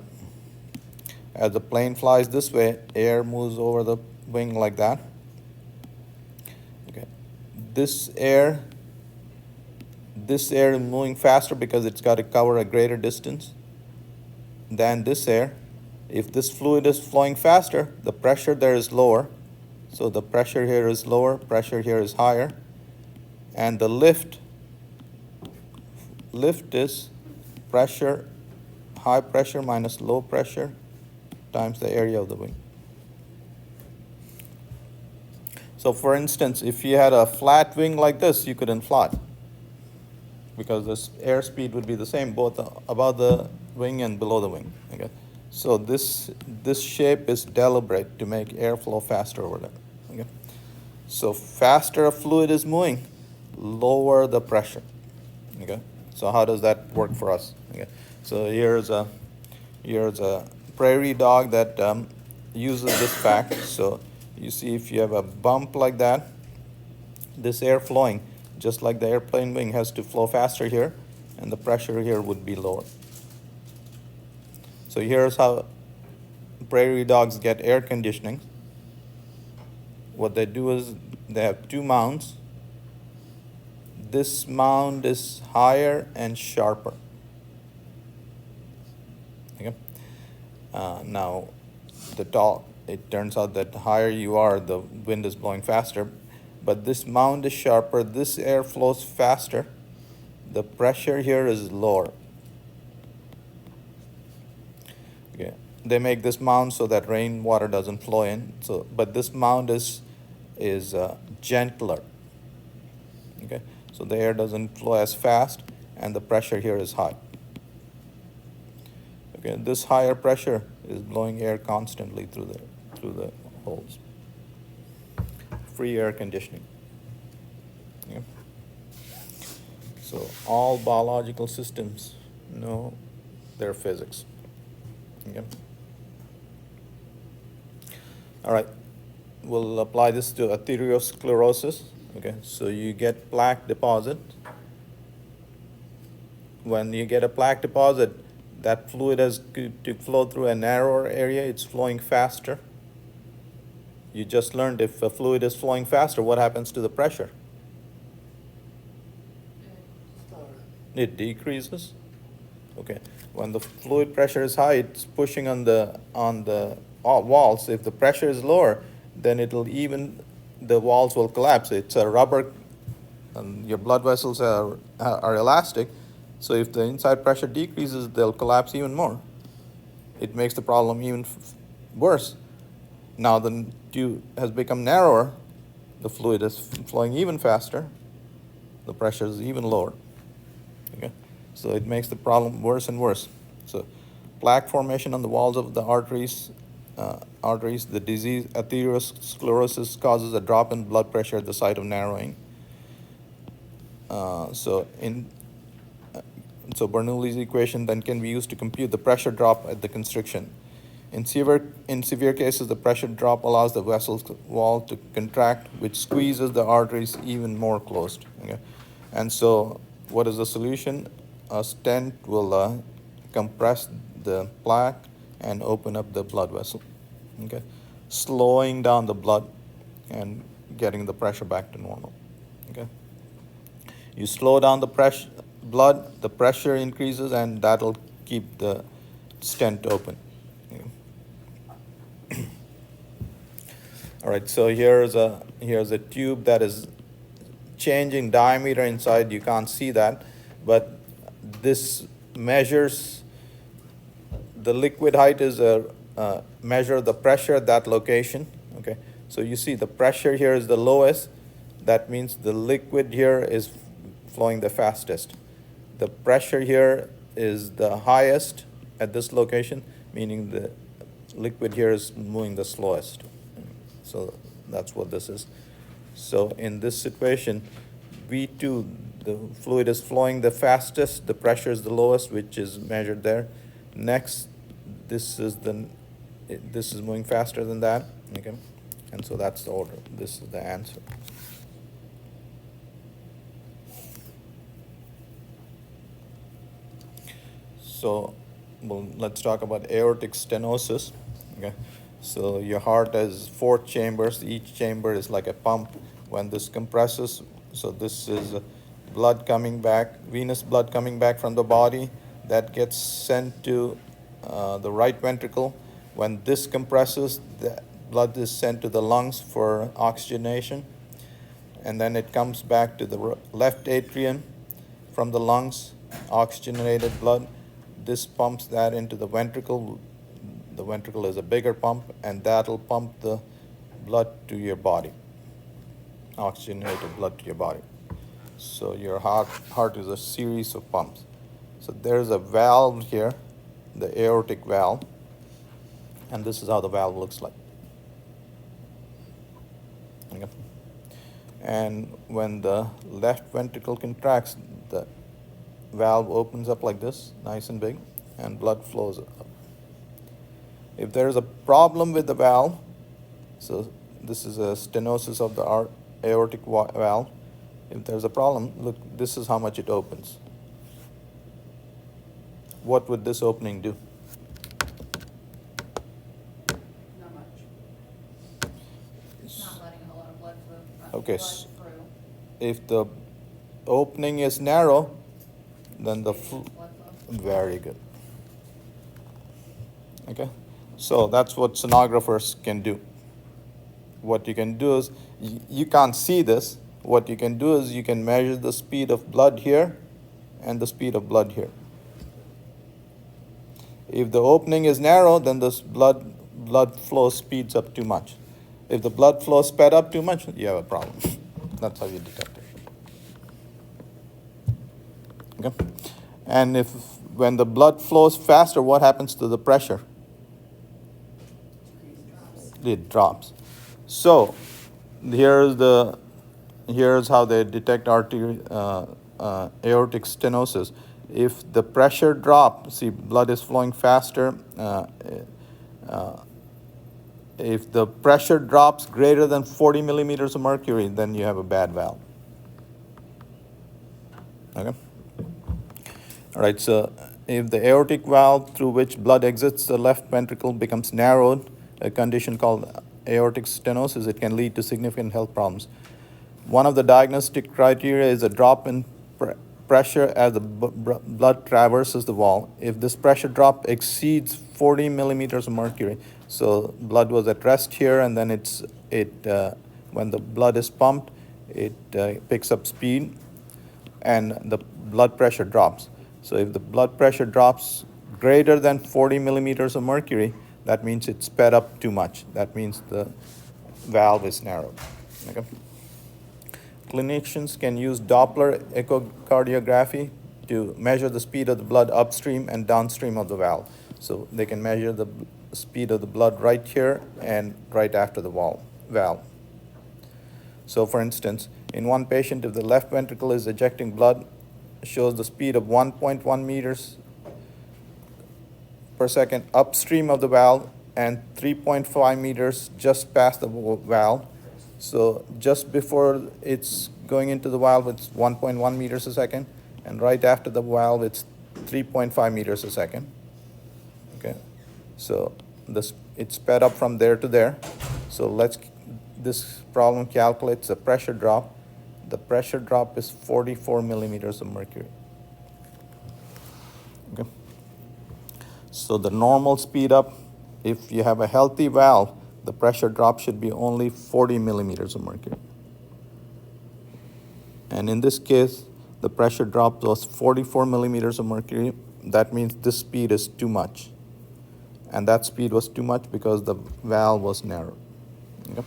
plane flies this way, air moves over the wing like that. Okay, this air is moving faster because it's got to cover a greater distance than this air. If this fluid is flowing faster, the pressure there is lower. So the pressure here is lower, pressure here is higher. And the lift is pressure, high pressure minus low pressure times the area of the wing. So for instance, if you had a flat wing like this, you couldn't fly, because this airspeed would be the same both above the wing and below the wing. Okay? So this shape is deliberate to make airflow faster over there. Okay? So faster a fluid is moving, lower the pressure. Okay? So how does that work for us? Okay? So here's a prairie dog that uses this fact. So you see, if you have a bump like that, this air flowing, just like the airplane wing, has to flow faster here, and the pressure here would be lower. So here's how prairie dogs get air conditioning. What they do is they have two mounds. This mound is higher and sharper. Okay. Now, it turns out that the higher you are, the wind is blowing faster. But this mound is sharper. This air flows faster. The pressure here is lower. Okay. They make this mound so that rainwater doesn't flow in. But this mound is gentler. Okay. So the air doesn't flow as fast, and the pressure here is high. Okay. This higher pressure is blowing air constantly through the holes. Free air conditioning. Okay. So all biological systems know their physics. Okay. All right. We'll apply this to atherosclerosis. Okay. So you get plaque deposit. When you get a plaque deposit, that fluid has to flow through a narrower area. It's flowing faster. You just learned if a fluid is flowing faster, what happens to the pressure? It decreases. Okay. When the fluid pressure is high, it's pushing on the walls. If the pressure is lower, then the walls will collapse. It's a rubber, and your blood vessels are elastic. So if the inside pressure decreases, they'll collapse even more. It makes the problem even worse. Now the tube has become narrower, the fluid is flowing even faster, the pressure is even lower. Okay? So it makes the problem worse and worse. So plaque formation on the walls of the arteries, the disease atherosclerosis causes a drop in blood pressure at the site of narrowing. So Bernoulli's equation then can be used to compute the pressure drop at the constriction. In severe cases, the pressure drop allows the vessel's wall to contract, which squeezes the arteries even more closed. Okay? And so what is the solution? A stent will compress the plaque and open up the blood vessel, okay? Slowing down the blood and getting the pressure back to normal. Okay. You slow down the blood, the pressure increases, and that'll keep the stent open. Okay. All right, so here's a tube that is changing diameter inside. You can't see that, but this measures the liquid height is a measure of the pressure at that location. Okay, so you see the pressure here is the lowest. That means the liquid here is flowing the fastest. The pressure here is the highest at this location, meaning the liquid here is moving the slowest. So that's what this is. So in this situation, V2, the fluid is flowing the fastest, the pressure is the lowest, which is measured there. Next, this is moving faster than that, okay? And so that's the order. This is the answer. So, well, let's talk about aortic stenosis. Okay, so your heart has 4 chambers. Each chamber is like a pump. When this compresses, so this is blood coming back, venous blood coming back from the body that gets sent to the right ventricle. When this compresses, the blood is sent to the lungs for oxygenation, and then it comes back to the left atrium from the lungs, oxygenated blood. This pumps that into the ventricle. The ventricle is a bigger pump, and that'll pump the blood to your body, oxygenated blood to your body. So your heart is a series of pumps. So there's a valve here, the aortic valve, and this is how the valve looks like. Okay. And when the left ventricle contracts, the valve opens up like this, nice and big, and blood flows up. If there is a problem with the valve, so this is a stenosis of the aortic valve. If there's a problem, look, this is how much it opens. What would this opening do? Not much. It's not letting a lot of blood flow. Okay, Blood through. If the opening is narrow, then the Blood flow. very good. Okay, so that's what sonographers can do. What you can do is, you can't see this. What you can do is you can measure the speed of blood here and the speed of blood here. If the opening is narrow, then this blood flow speeds up too much. If the blood flow sped up too much, you have a problem. That's how you detect it. Okay? And when the blood flows faster, what happens to the pressure? It drops. So here's how they detect aortic stenosis. If the pressure drops, see, blood is flowing faster. If the pressure drops greater than 40 millimeters of mercury, then you have a bad valve. Okay? All right, so if the aortic valve through which blood exits the left ventricle becomes narrowed, a condition called aortic stenosis, it can lead to significant health problems. One of the diagnostic criteria is a drop in pressure as the blood traverses the wall. If this pressure drop exceeds 40 millimeters of mercury, so blood was at rest here, and then when the blood is pumped, it picks up speed, and the blood pressure drops. So if the blood pressure drops greater than 40 millimeters of mercury, that means it's sped up too much. That means the valve is narrowed. Okay? Clinicians can use Doppler echocardiography to measure the speed of the blood upstream and downstream of the valve. So they can measure the speed of the blood right here and right after the valve. So for instance, in one patient, if the left ventricle is ejecting blood, shows the speed of 1.1 meters per second upstream of the valve and 3.5 meters just past the valve. So just before it's going into the valve, it's 1.1 meters a second, and right after the valve, it's 3.5 meters a second. Okay, so it's sped up from there to there. So let's this problem calculates the pressure drop. The pressure drop is 44 millimeters of mercury. Okay. So the normal speed up, if you have a healthy valve, the pressure drop should be only 40 millimeters of mercury. And in this case, the pressure drop was 44 millimeters of mercury. That means this speed is too much. And that speed was too much because the valve was narrow. Okay?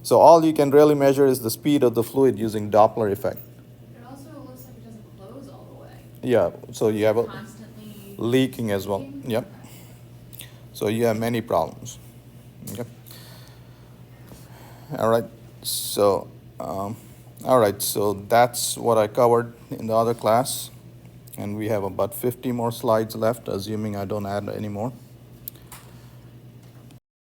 So all you can really measure is the speed of the fluid using Doppler effect. It also looks like it doesn't close all the way. Yeah, so you have a Constantly leaking as well. leaking? Yep. So you have many problems. Okay. All right. So, so that's what I covered in the other class, and we have about 50 more slides left, assuming I don't add any more.